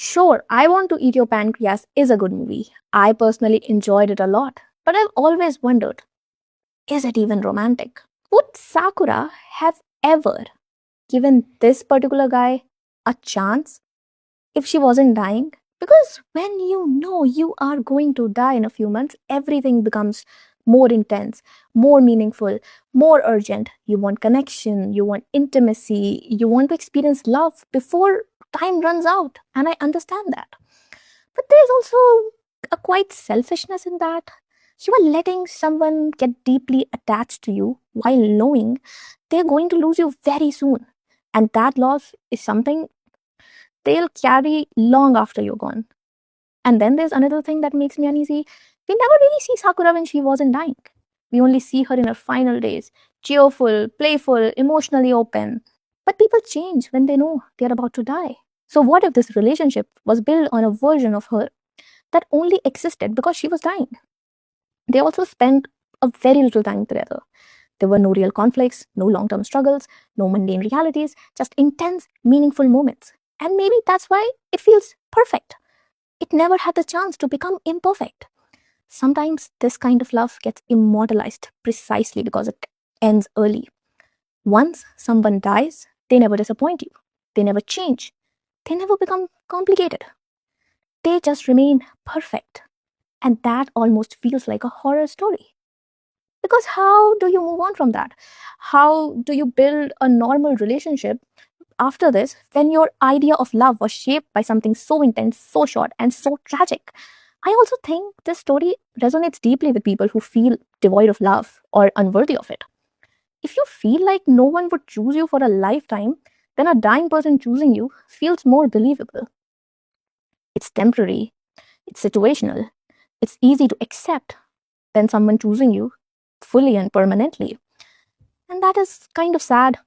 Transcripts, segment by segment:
Sure, I Want to Eat Your Pancreas is a good movie. I personally enjoyed it a lot. But I've always wondered, is it even romantic? Would Sakura have ever given this particular guy a chance if she wasn't dying? Because when you know you are going to die in a few months, everything becomes more intense, more meaningful, more urgent. You want connection, you want intimacy, you want to experience love before time runs out. And I understand that. But there's also a quite selfishness in that. You are letting someone get deeply attached to you while knowing they're going to lose you very soon. And that loss is something they'll carry long after you're gone. And then there's another thing that makes me uneasy. We never really see Sakura when she wasn't dying. We only see her in her final days, cheerful, playful, emotionally open. But people change when they know they're about to die. So, what if this relationship was built on a version of her that only existed because she was dying? They also spent a very little time together. There were no real conflicts, no long term struggles, no mundane realities, just intense, meaningful moments. And maybe that's why it feels perfect. It never had the chance to become imperfect. Sometimes this kind of love gets immortalized precisely because it ends early. Once someone dies, they never disappoint you, they never change, they never become complicated. They just remain perfect. And that almost feels like a horror story. Because how do you move on from that? How do you build a normal relationship after this when your idea of love was shaped by something so intense, so short, and so tragic? I also think this story resonates deeply with people who feel devoid of love or unworthy of it. If you feel like no one would choose you for a lifetime, then a dying person choosing you feels more believable. It's temporary, it's situational, it's easy to accept than someone choosing you fully and permanently. And that is kind of sad.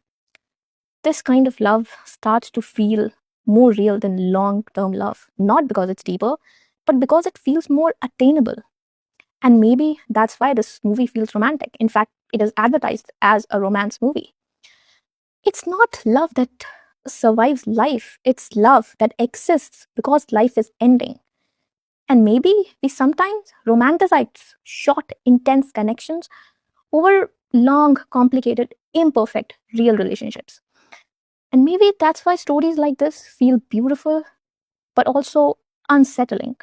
This kind of love starts to feel more real than long term love, not because it's deeper, but because it feels more attainable. And maybe that's why this movie feels romantic. In fact, it is advertised as a romance movie. It's not love that survives life, it's love that exists because life is ending. And maybe we sometimes romanticize short, intense connections over long, complicated, imperfect, real relationships. And maybe that's why stories like this feel beautiful, but also unsettling.